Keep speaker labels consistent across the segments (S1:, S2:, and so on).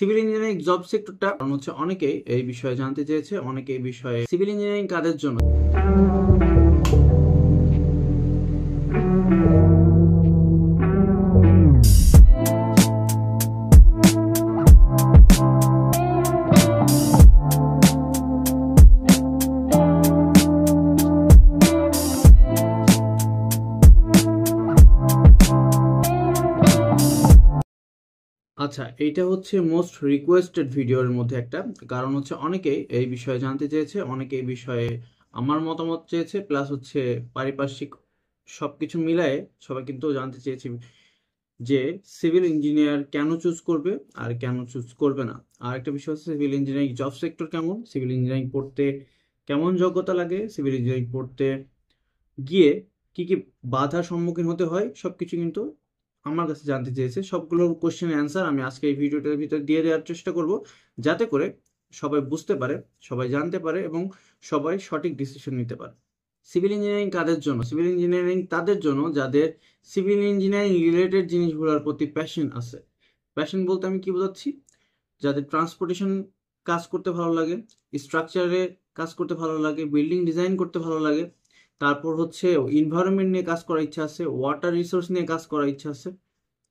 S1: Civil engineering job সেক্টরটা হচ্ছে অনেকেই এই বিষয়ে জানতে চেয়েছে, অনেকে এই বিষয়ে সিভিল ইঞ্জিনিয়ারিং কাদের জন্য। আচ্ছা, এইটা হচ্ছে মোস্ট রিকোয়েস্টেড ভিডিওর মধ্যে একটা, কারণ হচ্ছে অনেকেই এই বিষয়ে জানতে চেয়েছে, অনেকে এই বিষয়ে আমার মতামত চেয়েছে, প্লাস হচ্ছে পারিপার্শ্বিক সবকিছু মিলায়ে সবাই কিন্তু জানতে চেয়েছে যে সিভিল ইঞ্জিনিয়ার কেন চুজ করবে আর কেন চুজ করবে না। আর একটা বিষয় হচ্ছে সিভিল ইঞ্জিনিয়ারিং জব সেক্টর কেমন, সিভিল ইঞ্জিনিয়ারিং পড়তে কেমন যোগ্যতা লাগে, সিভিল ইঞ্জিনিয়ারিং পড়তে গিয়ে কি কি বাধার সম্মুখীন হতে হয়, সবকিছু কিন্তু আমার কাছে জানতে চেয়েছে। সবগুলো কোশ্চেনের অ্যান্সার আমি আজকে এই ভিডিওটার ভিতরে দিয়ে দেওয়ার চেষ্টা করব, যাতে করে সবাই বুঝতে পারে, সবাই জানতে পারে এবং সবাই সঠিক ডিসিশন নিতে পারে। সিভিল ইঞ্জিনিয়ারিং কাদের জন্য? সিভিল ইঞ্জিনিয়ারিং তাদের জন্য যাদের সিভিল ইঞ্জিনিয়ারিং রিলেটেড জিনিসগুলোর প্রতি প্যাশন আছে। প্যাশন বলতে আমি কি বোঝাচ্ছি? যাদের ট্রান্সপোর্টেশন কাজ করতে ভালো লাগে, স্ট্রাকচারে কাজ করতে ভালো লাগে, বিল্ডিং ডিজাইন করতে ভালো লাগে, তারপর হচ্ছে এনভায়রনমেন্ট নিয়ে কাজ করার ইচ্ছা আছে, ওয়াটার রিসোর্স নিয়ে কাজ করার ইচ্ছা আছে।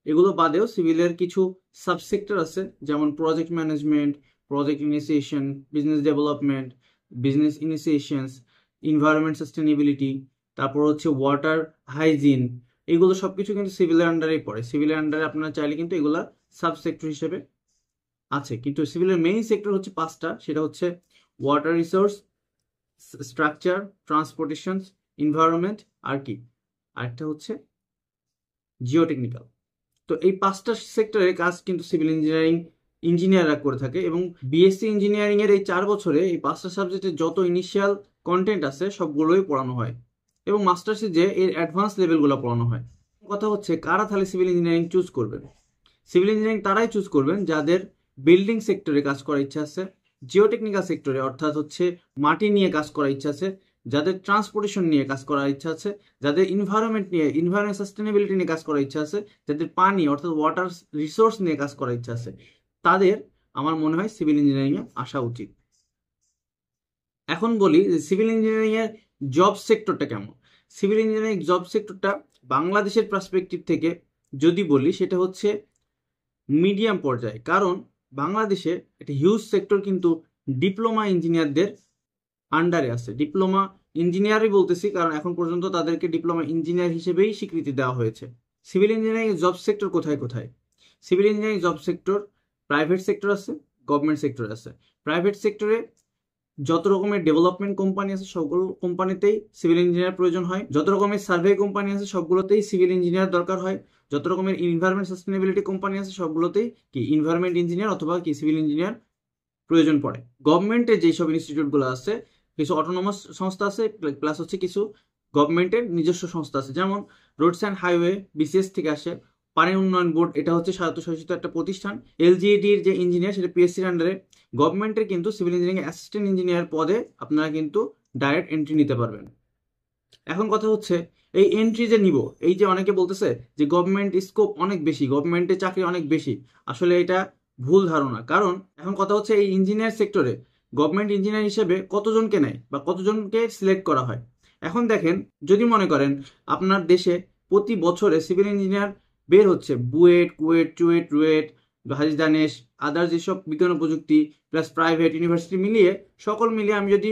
S1: এগুলো বাদেও সিভিলের কিছু সাবসেক্টর আছে, যেমন project management, project initiation, business development, business initiations, environment sustainability, তারপর হচ্ছে ওয়াটার হাইজিন। এগুলো সবকিছু কিন্তু সিভিলের আন্ডারেই পড়ে। সিভিলের আন্ডারে আপনারা চাইলে কিন্তু এগুলা সাবসেক্টর হিসেবে আছে, কিন্তু সিভিলের মেইন সেক্টর হচ্ছে পাঁচটা। সেটা হচ্ছে water resource, structure, transportation, environment, আর কি আরেকটা হচ্ছে জিওটেকনিক্যাল। তো এই পাঁচটা সেক্টরের কাজ কিন্তু সিভিল ইঞ্জিনিয়ারিং ইঞ্জিনিয়াররা করে থাকে, এবং বিএসসি ইঞ্জিনিয়ারিং এর এই 4 বছরে এই পাঁচটা সাবজেক্টের যত ইনিশিয়াল কন্টেন্ট আছে সবগুলোই পড়ানো হয়, এবং মাস্টার্সে যে এর অ্যাডভান্স লেভেলগুলো পড়ানো হয়। কথা হচ্ছে কারা তাহলে সিভিল ইঞ্জিনিয়ারিং চুজ করবেন? সিভিল ইঞ্জিনিয়ারিং তারাই চুজ করবেন যাদের বিল্ডিং সেক্টরে কাজ করার ইচ্ছা আছে, জিওটেকনিক্যাল সেক্টরে অর্থাৎ হচ্ছে মাটি নিয়ে কাজ করার ইচ্ছা আছে, যাদের ট্রান্সপোর্টেশন নিয়ে কাজ করার ইচ্ছা আছে, যাদের এনভায়রনমেন্ট নিয়ে, এনভায়রনমেন্ট সাস্টেনেবিলিটি নিয়ে কাজ করার ইচ্ছা আছে, যাদের পানি অর্থাৎ ওয়াটার রিসোর্স নিয়ে কাজ করার ইচ্ছা আছে, তাদের আমার মনে হয় সিভিল ইঞ্জিনিয়ারিং এ আসা উচিত। এখন বলি যে সিভিল ইঞ্জিনিয়ারিং এর জব সেক্টরটা কেমন। সিভিল ইঞ্জিনিয়ারিং জব সেক্টরটা বাংলাদেশের পার্সপেক্টিভ থেকে যদি বলি, সেটা হচ্ছে মিডিয়াম পর্যায়ে, কারণ বাংলাদেশে একটা হিউজ সেক্টর কিন্তু ডিপ্লোমা ইঞ্জিনিয়ারদের আন্ডারে আছে। ডিপ্লোমা ইঞ্জিনিয়ারই বলতেছি কারণ এখন পর্যন্ত তাদেরকে ডিপ্লোমা ইঞ্জিনিয়ার হিসেবেই স্বীকৃতি দেওয়া হয়েছে। সিভিল ইঞ্জিনিয়ারিং জব সেক্টর কোথায় কোথায়? Civil engineering job sector private sector আছে, গভর্নমেন্ট সেক্টর আছে। প্রাইভেট সেক্টরে যত রকমের ডেভেলপমেন্ট কোম্পানি আছে সবগুলো কোম্পানিতেই সিভিল ইঞ্জিনিয়ার প্রয়োজন হয়, যত রকমের সার্ভে কোম্পানি আছে সবগুলোতেই সিভিল ইঞ্জিনিয়ার দরকার হয়, যত রকমের এনভায়রনমেন্ট সাস্টেনেবিলিটি কোম্পানি আছে সবগুলোতেই কি এনভায়রনমেন্ট ইঞ্জিনিয়ার অথবা কি সিভিল ইঞ্জিনিয়ার প্রয়োজন পড়ে। গভর্নমেন্টের যেসব ইনস্টিটিউটগুলো আছে, কিছু অটোনমাস সংস্থা আছে, প্লাস হচ্ছে কিছু গভর্নমেন্টের নিজস্ব সংস্থা আছে, যেমন রোডস অ্যান্ড হাইওয়ে বিসিএস থেকে আসে, পানি উন্নয়ন বোর্ড এটা হচ্ছে স্বায়ত্তশাসিত একটা প্রতিষ্ঠান, এলজিইডির যে ইঞ্জিনিয়ার সেটা পিএসসির আন্ডারে। গভর্নমেন্টের কিন্তু সিভিল ইঞ্জিনিয়ারিং অ্যাসিস্ট্যান্ট ইঞ্জিনিয়ার পদে আপনারা কিন্তু ডাইরেক্ট এন্ট্রি নিতে পারবেন। এখন কথা হচ্ছে এই এন্ট্রি যে নিব, এই যে অনেকে বলতেছে যে গভর্নমেন্ট স্কোপ অনেক বেশি, গভর্নমেন্টের চাকরি অনেক বেশি, আসলে এটা ভুল ধারণা। কারণ এখন কথা হচ্ছে এই ইঞ্জিনিয়ার সেক্টরে গভর্নমেন্ট ইঞ্জিনিয়ার হিসেবে কতজনকে নেয় বা কতজনকে সিলেক্ট করা হয়। এখন দেখেন, যদি মনে করেন আপনার দেশে প্রতি বছরে সিভিল ইঞ্জিনিয়ার বের হচ্ছে, বুয়েট, কুয়েট, চুয়েট, রুয়েট, হাজি দানেশ, আদার যেসব বিজ্ঞান ও প্রযুক্তি প্লাস প্রাইভেট ইউনিভার্সিটি মিলিয়ে, সকল মিলিয়ে আমি যদি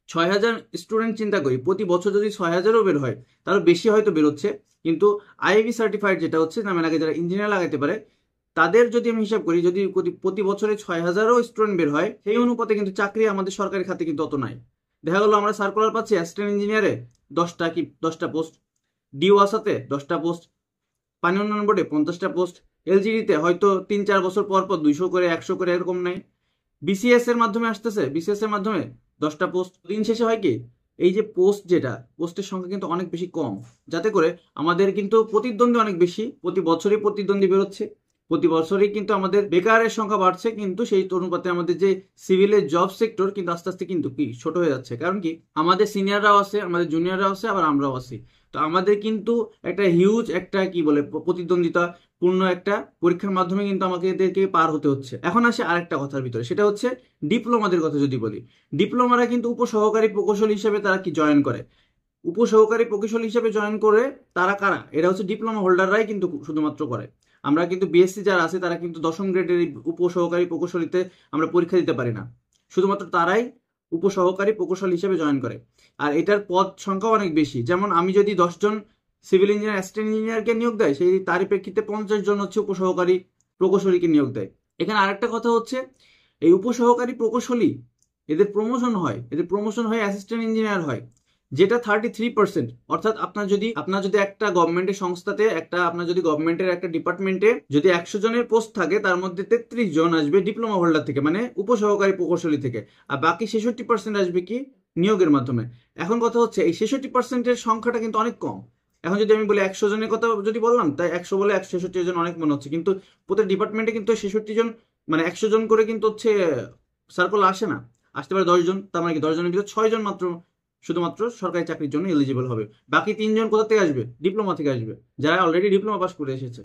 S1: 6,000 স্টুডেন্ট চিন্তা করি, প্রতি বছর যদি 6,000ও বের হয়, তারও বেশি হয়তো বেরোচ্ছে, কিন্তু আইআইবি সার্টিফাইড যেটা হচ্ছে নামে লাগে যারা ইঞ্জিনিয়ার লাগাইতে পারে, তাদের যদি আমি হিসাব করি, যদি প্রতি বছরে 6,000ও স্টুডেন্ট বের হয়, সেই অনুপাতে কিন্তু চাকরি আমাদের সরকারি খাতে কিন্তু অত নাই। দেখা গেলো আমরা সার্কুলার পাচ্ছি অ্যাসিস্ট্যান্ট ইঞ্জিনিয়ারে 10টা পোস্ট, ডিওয়াসাতে 10টা পোস্ট, পানি উন্নয়ন বোর্ডে 50টা পোস্ট, এলজিডিতে হয়তো 3-4 বছর পর পর 200 করে 100 করে এরকম নাই। বিসিএস এর মাধ্যমে আসতেছে, বিসিএস এর মাধ্যমে 10টা পোস্ট। দিন শেষে হয় কি, এই যে পোস্ট, যেটা পোস্টের সংখ্যা কিন্তু অনেক বেশি কম, যাতে করে আমাদের কিন্তু প্রতিদ্বন্দ্বী অনেক বেশি, প্রতি বছরই প্রতিদ্বন্দ্বী বেরোচ্ছে, প্রতি বছরই কিন্তু আমাদের বেকারের সংখ্যা বাড়ছে, কিন্তু সেই অনুপাতে আমাদের যে সিভিলের জব সেক্টর কিন্তু আস্তে আস্তে কিন্তু কি ছোট হয়ে যাচ্ছে। কারণ কি, আমাদের সিনিয়ররাও আছে, আমাদের জুনিয়ররাও আছে, আবার আমরাও আছি। তো আমাদের কিন্তু একটা হিউজ একটা কি বলে প্রতিদ্বন্দ্বিতা পূর্ণ একটা পরীক্ষার মাধ্যমে কিন্তু আমাকে এদেরকে পার হতে হচ্ছে। এখন আসে আরেকটা কথার ভিতরে, সেটা হচ্ছে ডিপ্লোমাদের কথা যদি বলি, ডিপ্লোমারা কিন্তু উপসহকারী প্রকৌশলী হিসেবে তারা কি জয়েন করে, উপসহকারী প্রকৌশলী হিসেবে জয়েন করে তারা কারা, এরা হচ্ছে ডিপ্লোমা হোল্ডাররাই কিন্তু শুধুমাত্র করে। আমরা কিন্তু বিএসসি যারা আছে তারা কিন্তু 10ম গ্রেডের উপসহকারী প্রকৌশলীতে আমরা পরীক্ষা দিতে পারি না, শুধুমাত্র তারাই উপসহকারী প্রকৌশলী হিসেবে জয়েন করে। আর এটার পদ সংখ্যা অনেক বেশি, যেমন আমি যদি 10 জন সিভিল ইঞ্জিনিয়ার অ্যাসিস্ট্যান্ট ইঞ্জিনিয়ারকে নিয়োগ দেয়, সেই তারই প্রেক্ষিতে 50 জন হচ্ছে উপসহকারী প্রকৌশলীকে নিয়োগ দেয়। এখানে আরেকটা কথা হচ্ছে, এই উপসহকারী প্রকৌশলী এদের প্রমোশন হয়, এদের প্রমোশন হয়ে অ্যাসিস্ট্যান্ট ইঞ্জিনিয়ার হয়, যেটা 33%। অর্থাৎ আপনার যদি একটা গভর্নমেন্টের সংস্থাতে আপনার যদি গভর্নমেন্টের একটা ডিপার্টমেন্টে যদি 100 জনের পোস্ট থাকে, তার মধ্যে 33 জন আসবে ডিপ্লোমা হোল্ডার থেকে, মানে উপসহকারী প্রকৌশলী থেকে, আর বাকি 66% আসবে কি নিয়োগের মাধ্যমে। এখন কথা হচ্ছে এই 66%-এর সংখ্যাটা কিন্তু অনেক কম। এখন যদি আমি বলি 100 জনের কথা যদি বললাম, তাই 100 বলে 166 জন অনেক মনে হচ্ছে, কিন্তু প্রত্যেক ডিপার্টমেন্টে কিন্তু 66 জন, মানে 100 জন করে কিন্তু হচ্ছে সার্কুল আসে না, আসতে পারে 10 জন। তার মানে কি 10 জনের ভিতরে 6 জন মাত্র শুধুমাত্র সরকারি চাকরির জন্য এলিজিবল হবে। বাকি 3 জন কোথা থেকে আসবে? ডিপ্লোমা থেকে আসবে, যারা অলরেডি ডিপ্লোমা পাস করে এসেছে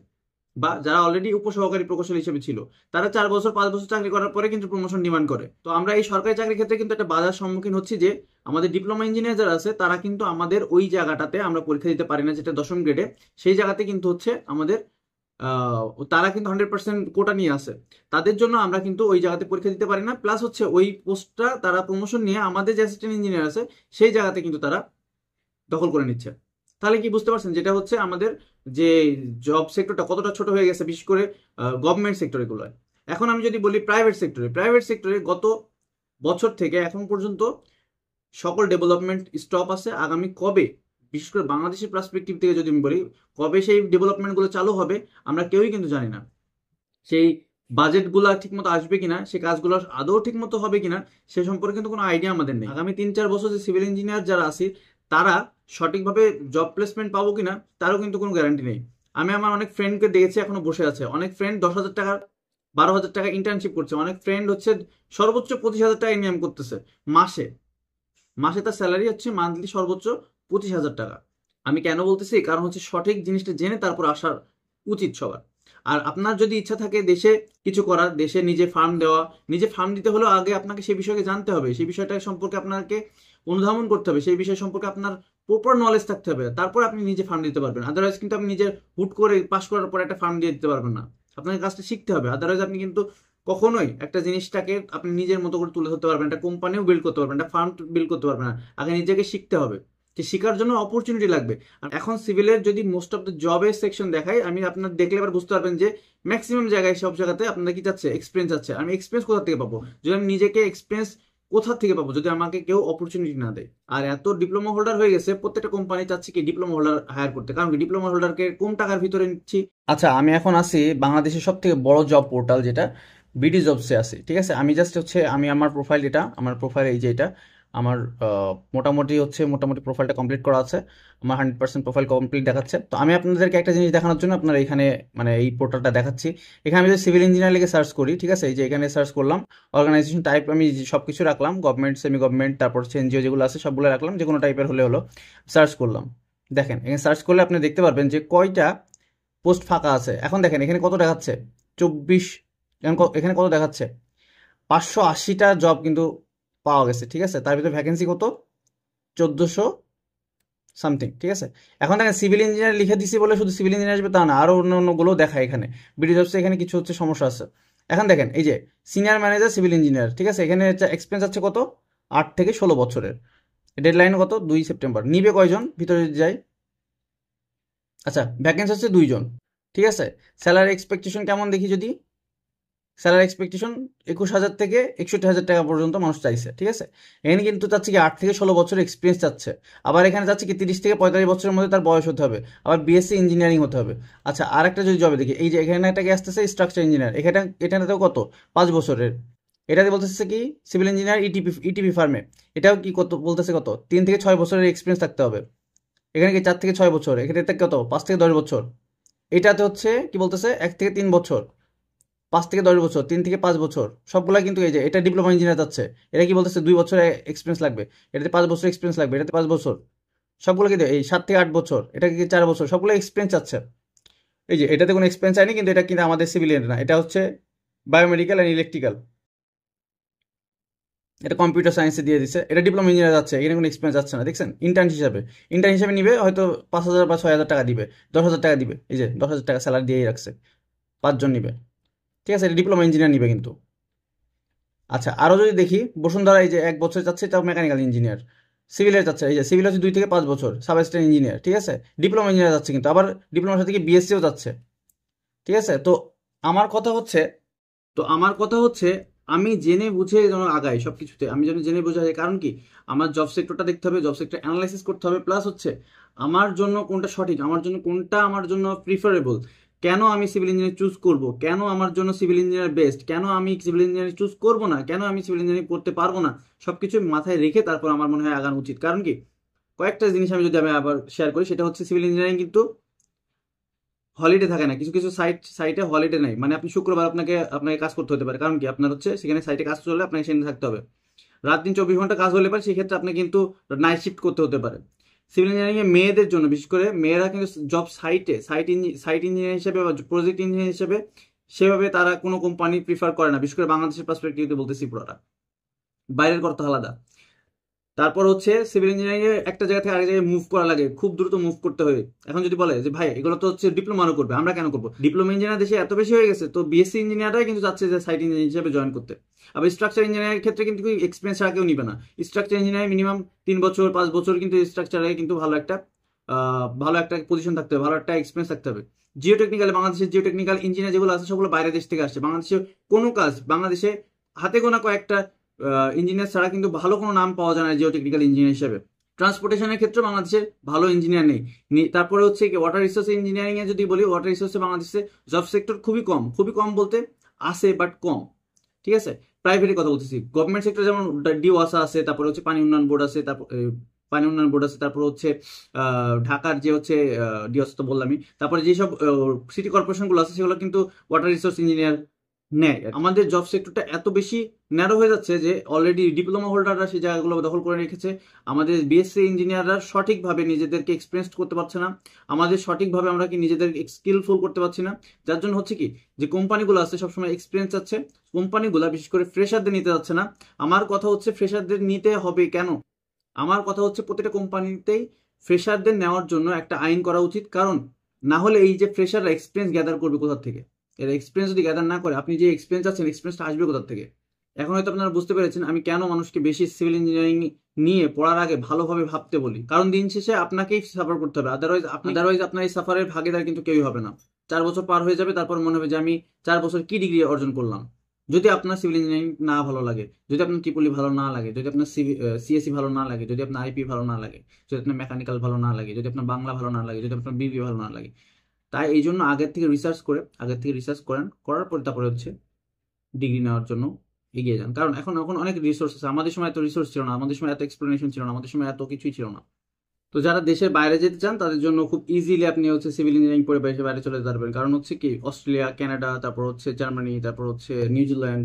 S1: বা যারা অলরেডি উপসহকারী প্রকৌশলী হিসেবে ছিল। তারা 4 বছর 5 বছর চাকরি করার পরে কিন্তু প্রমোশন ডিমান্ড করে। তো আমরা এই সরকারি চাকরির ক্ষেত্রে কিন্তু একটা বাধার সম্মুখীন হচ্ছি যে আমাদের ডিপ্লোমা ইঞ্জিনিয়ার যারা আছে তারা কিন্তু আমাদের ওই জায়গাটাতে আমরা পরীক্ষা দিতে পারি না, যেটা 10ম গ্রেডে, সেই জায়গাতে কিন্তু হচ্ছে আমাদের তারা কিন্তু 100% কোটা নিয়ে আসে, তাদের জন্য আমরা কিন্তু ওই জায়গাতে পরীক্ষা দিতে পারি না। প্লাস হচ্ছে ওই পোস্টটা তারা প্রমোশন নিয়ে আমাদের যে অ্যাসিস্ট্যান্ট ইঞ্জিনিয়ার আছে সেই জায়গাতে কিন্তু তারা দখল করে নিচ্ছে। তাহলে কি বুঝতে পারছেন, যেটা হচ্ছে আমাদের যে জব সেক্টরটা কতটা ছোট হয়ে গেছে, বিশেষ করে গভর্নমেন্ট সেক্টরে গুলো। এখন আমি যদি বলি প্রাইভেট সেক্টরে গত বছর থেকে এখন পর্যন্ত সকল ডেভেলপমেন্ট স্টপ আছে। আগামী কবে, বিশেষ করে বাংলাদেশের পার্সপেক্টিভ থেকে যদি আমি বলি, কবে সেই ডেভেলপমেন্টগুলো চালু হবে আমরা কেউই কিন্তু জানি না। সেই বাজেটগুলো ঠিকমতো আসবে কিনা, সেই কাজগুলো আদৌ ঠিকমতো হবে কিনা, সে সম্পর্কে কিন্তু কোনো আইডিয়া আমাদের নেই। আগামী 3-4 বছর যে সিভিল ইঞ্জিনিয়ার যারা আছে তারা সঠিকভাবে জব প্লেসমেন্ট পাবো কিনা তারও কিন্তু কোনো গ্যারান্টি নেই। আমি আমার অনেক ফ্রেন্ডকে দেখেছি এখনো বসে আছে, অনেক ফ্রেন্ড 10,000 টাকা 12,000 টাকা ইন্টার্নশিপ করছে, অনেক ফ্রেন্ড হচ্ছে সর্বোচ্চ 25,000 টাকা ইনকাম করতেছে মাসে। মাসে তার স্যালারি হচ্ছে মান্থলি সর্বোচ্চ 25,000 টাকা। আমি কেন বলতেছি, কারণ হচ্ছে সঠিক জিনিসটা জেনে তারপর আসার উচিত সবার। আর আপনার যদি ইচ্ছা থাকে দেশে কিছু করার, দেশে নিজে ফার্ম দেওয়া, নিজে ফার্ম দিতে হলেও আগে আপনাকে সেই বিষয়কে জানতে হবে, সেই বিষয়টা সম্পর্কে আপনাকে অনুধাবন করতে হবে, সেই বিষয় সম্পর্কে আপনার প্রপার নলেজ থাকতে হবে, তারপর আপনি নিজে ফার্ম দিতে পারবেন। আদারওয়াইজ কিন্তু আপনি নিজে হুট করে পাস করার পর একটা ফার্ম দিয়ে দিতে পারবেন না, আপনাকে কাজটা শিখতে হবে। আদারওয়াইজ আপনি কিন্তু কখনোই একটা জিনিসটাকে আপনি নিজের মতো করে তুলে ধরতে পারবেন, একটা কোম্পানিও বিল্ড করতে পারবেন, একটা ফার্ম বিল্ড করতে পারবেন না। আগে নিজেকে শিখতে হবে, যে শেখার জন্য অপরচুনিটি লাগবে। আর এখন সিভিলের যদি মোস্ট অফ দ্য জবের সেকশন দেখাই, আমি আপনার দেখলে এবার বুঝতে পারবেন যে ম্যাক্সিমাম জায়গায় সব জায়গাতে আপনাদের কি চাচ্ছে, এক্সপিরিয়েন্স আছে। আমি এক্সপিরিয়েন্স কোথা থেকে পাবো, যদি আমি নিজেকে এক্সপিরিয়েন্স কোথা থেকে পাবো যদি আমাকে কেউ অপরচুনিটি না দেয়। আর এত ডিপ্লোমা হোল্ডার হয়ে গেছে, প্রত্যেকটা কোম্পানি চাচ্ছে কি ডিপ্লোমা হোল্ডার হায়ার করতে, কারণ কি ডিপ্লোমা হোল্ডারকে কম টাকার ভিতরে নিচ্ছি। আচ্ছা, আমি এখন আছি বাংলাদেশের সব থেকে বড় জব পোর্টাল যেটা বিডি জবসে আছে, ঠিক আছে। আমি জাস্ট হচ্ছে আমি আমার প্রোফাইল, এটা আমার প্রোফাইল, এই যে এটা আমার মোটামুটি প্রোফাইলটা কমপ্লিট করা আছে, আমার 100% প্রোফাইল কমপ্লিট দেখাচ্ছে। তো আমি আপনাদেরকে একটা জিনিস দেখানোর জন্য আপনার এখানে মানে এই পোর্টালটা দেখাচ্ছি। এখানে আমি যদি সিভিল ইঞ্জিনিয়ার লিখে সার্চ করি, ঠিক আছে, এই যে এখানে সার্চ করলাম, অর্গানাইজেশন টাইপ আমি সব কিছু রাখলাম, গভর্নমেন্ট, সেমি গভর্নমেন্ট, তারপর হচ্ছে এনজিও যেগুলো আছে সবগুলো রাখলাম, যে কোনো টাইপের হলে হলো। সার্চ করলাম, দেখেন এখানে সার্চ করলে আপনি দেখতে পারবেন যে কয়টা পোস্ট ফাঁকা আছে। এখন দেখেন এখানে কত দেখাচ্ছে, 24, এখানে কত দেখাচ্ছে, 580টা জব কিন্তু পাওয়া গেছে, ঠিক আছে। তার ভিতরে ভ্যাকেন্সি কত, 1400 সামথিং, ঠিক আছে। এখন দেখেন সিভিল ইঞ্জিনিয়ার লিখে দিছি বলে শুধু সিভিল ইঞ্জিনিয়ার আসবে তা না, আরও অন্য অন্যগুলো দেখায় এখানে বিডি জবসে। এখানে কিছু হচ্ছে সমস্যা আছে। এখন দেখেন এই যে সিনিয়র ম্যানেজার সিভিল ইঞ্জিনিয়ার, ঠিক আছে, এখানে এক্সপিরিয়েন্স আছে কত, 8 থেকে 16 বছরের। ডেডলাইন কত, 2 সেপ্টেম্বর। নিবে কয়জন, ভিতরে যদি যাই, আচ্ছা ভ্যাকেন্সি হচ্ছে 2 জন, ঠিক আছে। স্যালারি এক্সপেকটেশন কেমন দেখি, যদি স্যালারি এক্সপেকটেশন 21,000 থেকে 61,000 টাকা পর্যন্ত মানুষ চাইছে, ঠিক আছে। এখানে কিন্তু চাচ্ছে কি 8 থেকে 16 বছর এক্সপিরিয়েন্স চাচ্ছে। আবার এখানে চাচ্ছে কি 30 থেকে 45 বছরের মধ্যে তার বয়স হতে হবে, আবার বিএসসি ইঞ্জিনিয়ারিং হতে হবে। আচ্ছা, আর একটা যদি জবে দেখি, এই যে এখানে একটা আসতেছে স্ট্রাকচার ইঞ্জিনিয়ার, এটাতেও কত, 5 বছরের। এটাতে বলতেছে কি সিভিল ইঞ্জিনিয়ার ইটিপি ফার্মে, এটাও কি কত বলতেছে, কত 3 থেকে 6 বছরের এক্সপিরিয়েন্স থাকতে হবে। এখানে কি 4 থেকে 6 বছর, এখানে কত 5 থেকে 10 বছর। এটাতে হচ্ছে কি বলতেছে 1 থেকে 3 বছর, 5 থেকে 10 বছর, 3 থেকে 5 বছর, সবগুলা কিন্তু এই যে এটা ডিপ্লোমা ইঞ্জিনিয়ার যাচ্ছে। এটা কি বলতেছে 2 বছর এক্সপিরিয়েন্স লাগবে, এটাতে 5 বছর এক্সপিরিয়েন্স লাগবে, এটাতে 5 বছর, সবগুলো কিন্তু এই 7 থেকে 8 বছর, এটা কি 4 বছর, সবগুলো এক্সপিরিয়েন্স আছে। এই যে এটাতে কোনো এক্সপেন্স হয়নি, কিন্তু এটা কিন্তু আমাদের সিভিলিয়ান না, এটা হচ্ছে বায়োমেডিক্যাল অ্যান্ড ইলেকট্রিক্যাল, এটা কম্পিউটার সায়েন্সে দিয়ে দিচ্ছে, এটা ডিপ্লোমা ইঞ্জিনিয়ার যাচ্ছে, এখানে কোনো এক্সপেন্স যাচ্ছে না, দেখছেন? ইন্টার্ন হিসাবে নিবে, হয়তো 5,000 বা 6,000 টাকা দিবে, 10,000 টাকা দিবে, এই যে 10,000 টাকা স্যালারি দিয়েই রাখছে, 5 জন নিবে, ঠিক আছে? এটা ডিপ্লোমা ইঞ্জিনিয়ার নিবে কিন্তু। আচ্ছা, আরও যদি দেখি, বসুন্ধরা এই যে 1 বছর যাচ্ছে, তাও মেকানিক্যাল ইঞ্জিনিয়ার। সিভিলের যাচ্ছে, এই যে সিভিল হচ্ছে 2 থেকে 5 বছর, সাব অ্যাসিস্ট্যান্ট ইঞ্জিনিয়ার, ঠিক আছে? ডিপ্লোমা ইঞ্জিনিয়ার যাচ্ছে কিন্তু, আবার ডিপ্লোমার সাথে কি বিএসসিও যাচ্ছে, ঠিক আছে? আমার কথা হচ্ছে আমার কথা হচ্ছে আমি জেনে বুঝে যেন আগাই সব কিছুতে, আমি যেন জেনে বুঝে আগাই। কারণ কি, আমার জব সেক্টরটা দেখতে হবে, জব সেক্টর অ্যানালাইসিস করতে হবে, প্লাস হচ্ছে আমার জন্য কোনটা সঠিক, আমার জন্য কোনটা আমার জন্য প্রিফারেবল, কেন আমি সিভিল ইঞ্জিনিয়ার চুজ করব, কেন আমার জন্য সিভিল ইঞ্জিনিয়ার বেস্ট, কেন আমি সিভিল ইঞ্জিনিয়ারিং চুজ করব না, কেন আমি সিভিল ইঞ্জিনিয়ারিং করতে পারবো না, সবকিছু মাথায় রেখে তারপর আমার মনে হয় আগানো উচিত। কারণ কি, কয়েকটা জিনিস আমি আবার শেয়ার করি, সেটা হচ্ছে সিভিল ইঞ্জিনিয়ারিং কিন্তু হলিডে থাকে না, কিছু কিছু সাইটে হলিডে নেই, মানে আপনি শুক্রবার আপনাকে কাজ করতে হতে পারে। কারণ কি, আপনার হচ্ছে সেখানে সাইটে কাজ চললে আপনাকে সেখানে থাকতে হবে, রাত দিন 24 ঘন্টা কাজ হলে পারে, সেক্ষেত্রে আপনি কিন্তু নাইট শিফট করতে হতে পারে। সিভিল ইঞ্জিনিয়ারিং এ মেয়েদের জন্য, বিশেষ করে মেয়েরা কিন্তু জব সাইট ইঞ্জিনিয়ার হিসেবে বা প্রজেক্ট ইঞ্জিনিয়ার হিসেবে সেভাবে তারা কোনো কোম্পানি প্রিফার করে না, বিশেষ করে বাংলাদেশের পার্সপেক্টিভে বলতেছি পুরোটা, বাইরের কথা আলাদা। তারপর হচ্ছে সিভিল ইঞ্জিনিয়ারিং এ একটা জায়গা থেকে আরেক জায়গায় মুভ করা লাগে, খুব দ্রুত মুভ করতে হয়। এখন যদি বলে যে ভাই এগুলো তো হচ্ছে ডিপ্লোমারও করবে, আমরা কেন করবো? ডিপ্লোমা ইঞ্জিনিয়ার দেশে এত বেশি হয়ে গেছে, তো বিএসসি ইঞ্জিনিয়াররাই কিন্তু চাচ্ছে যে সাইট ইঞ্জিনিয়ার হিসেবে জয়েন করতে। আবার স্ট্রাকচার ইঞ্জিনিয়ারের ক্ষেত্রে কিন্তু এক্সপিরিয়েন্স ছাড়া কেউ নিবে না। স্ট্রাকচার ইঞ্জিনিয়ার মিনিমাম 3 বছর 5 বছর কিন্তু স্ট্রাকচারে কিন্তু ভালো একটা পজিশন থাকতে হবে, ভালো একটা এক্সপিরিয়েন্স থাকতে হবে। বাংলাদেশের জিওটেকনিক্যাল ইঞ্জিনিয়ার যেগুলো আছে সবগুলো বাইরের দেশ থেকে আসছে। বাংলাদেশে হাতে গোনা কয়েকটা ইঞ্জিনিয়ার ছাড়া কিন্তু ভালো কোনো নাম পাওয়া যায় না জিও টেকনিক্যাল ইঞ্জিনিয়ার হিসেবে। ট্রান্সপোর্টেশনের ক্ষেত্রে বাংলাদেশের ভালো ইঞ্জিনিয়ার নেই। তারপরে হচ্ছে কি, ওয়াটার রিসোর্স ইঞ্জিনিয়ারিং এ যদি বলি, ওয়াটার রিসোর্সে বাংলাদেশে জব সেক্টর খুবই কম বলতে আছে, বাট কম, ঠিক আছে? প্রাইভেটের কথা বলতেছি, গভর্নমেন্ট সেক্টর যেমন ডিওয়াসা আছে, তারপরে হচ্ছে পানি উন্নয়ন বোর্ড আছে, তারপর হচ্ছে ঢাকার যে হচ্ছে ডিওয়াসা তো বললামই, তারপরে যেসব সিটি কর্পোরেশন গুলো আছে সেগুলো কিন্তু ওয়াটার রিসোর্স ইঞ্জিনিয়ার নেয়। আমাদের জব সেক্টরটা এত বেশি ন্যারো হয়ে যাচ্ছে যে অলরেডি ডিপ্লোমা হোল্ডাররা সেই জায়গাগুলো দখল করে রেখেছে। আমাদের বিএসসি ইঞ্জিনিয়াররা সঠিকভাবে নিজেদেরকে এক্সপিরিয়েন্স করতে পারছে না, আমাদের সঠিকভাবে আমরা কি নিজেদের স্কিলফুল করতে পারছি না, যার জন্য হচ্ছে কি, যে কোম্পানিগুলো আছে সবসময় এক্সপিরিয়েন্স চাচ্ছে, কোম্পানিগুলো বিশেষ করে ফ্রেশারদের নিতে যাচ্ছে না। আমার কথা হচ্ছে ফ্রেশারদের নিতে হবে কেন? আমার কথা হচ্ছে প্রত্যেকটা কোম্পানিতেই ফ্রেশারদের নেওয়ার জন্য একটা আইন করা উচিত। কারণ না হলে এই যে ফ্রেশাররা এক্সপিরিয়েন্স গ্যাদার করবে কোথা থেকে? এর এক্সপিরিয়েন্স যদি গ্যাদার না করে, আপনি যে এক্সপিরিয়েন্স আছেন, এক্সপিরিয়েন্সটা আসবে কোথা থেকে? এখন হয়তো আপনারা বুঝতে পেরেছেন আমি কেন মানুষকে বেশি সিভিল ইঞ্জিনিয়ারিং নিয়ে পড়ার আগে ভালোভাবে ভাবতে বলি। কারণ দিন শেষে আপনাকেই সাফার করতে হবে, আদারওয়াইজ আপনার এই সাফারের ভাগিদার কিন্তু কেউই হবে না। 4 বছর পার হয়ে যাবে, তারপর মনে হবে যে আমি 4 বছর কি ডিগ্রি অর্জন করলাম। যদি আপনার সিভিল ইঞ্জিনিয়ারিং না ভালো লাগে, যদি আপনার ট্রিপলি ভালো না লাগে, যদি আপনার সিএসসি ভালো না লাগে, যদি আপনার আইপি ভালো না লাগে, যদি আপনার মেকানিক্যাল ভালো না লাগে, যদি আপনার বাংলা ভালো না লাগে, যদি আপনার বিবি ভালো না লাগে, তাই এই জন্য আগের থেকে রিসার্চ করার পরে তারপরে হচ্ছে ডিগ্রি নেওয়ার জন্য এগিয়ে যান। কারণ এখন এখন অনেক রিসোর্স আছে, আমাদের সময় এত রিসোর্স ছিল না, আমাদের সময় এত এক্সপ্লেনেশন ছিল না, আমাদের সময় এত কিছুই ছিল না। তো যারা দেশের বাইরে যেতে চান তাদের জন্য খুব ইজিলি আপনি হচ্ছে সিভিল ইঞ্জিনিয়ারিং পড়ে দেশের বাইরে চলে যেতে পারবেন। কারণ হচ্ছে কি, অস্ট্রেলিয়া, কানাডা, তারপর হচ্ছে জার্মানি, তারপর হচ্ছে নিউজিল্যান্ড,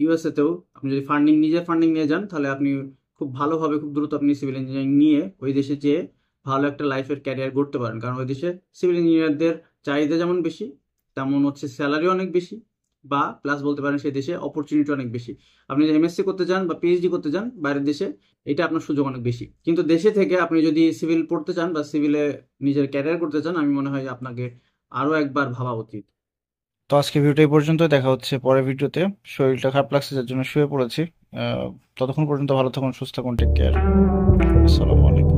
S1: ইউএসএ তেও আপনি যদি নিজের ফান্ডিং নিয়ে যান, তাহলে আপনি খুব ভালোভাবে খুব দ্রুত আপনি সিভিল ইঞ্জিনিয়ারিং নিয়ে ওই দেশে যেয়ে ভালো একটা লাইফের ক্যারিয়ার গড়তে পারেন। কারণ ওই দেশে সিভিল ইঞ্জিনিয়ারদের চাহিদা যেমন বেশি, তেমন হচ্ছে স্যালারি অনেক বেশি, বা প্লাস বলতে পারেন সেই দেশে অপরচুনিটি অনেক বেশি। আপনি যদি এমএসসি করতে যান বা পিএইচডি করতে যান বাইরের দেশে, এটা আপনার সুযোগ অনেক বেশি। কিন্তু দেশে থেকে আপনি যদি সিভিল পড়তে চান বা সিভিলে নিজের ক্যারিয়ার করতে চান, আমি মনে হয় আপনাকে আরো একবার ভাবা উচিত।
S2: তো আজকে ভিডিওটা এই পর্যন্ত, দেখা হচ্ছে পরের ভিডিওতে। শরীরটা খারাপ লাগছে যার জন্য শুয়ে পড়েছি। ততক্ষণ পর্যন্ত ভালো থাকুন, সুস্থ থাকুন, টেক কেয়ার। আসসালামু আলাইকুম।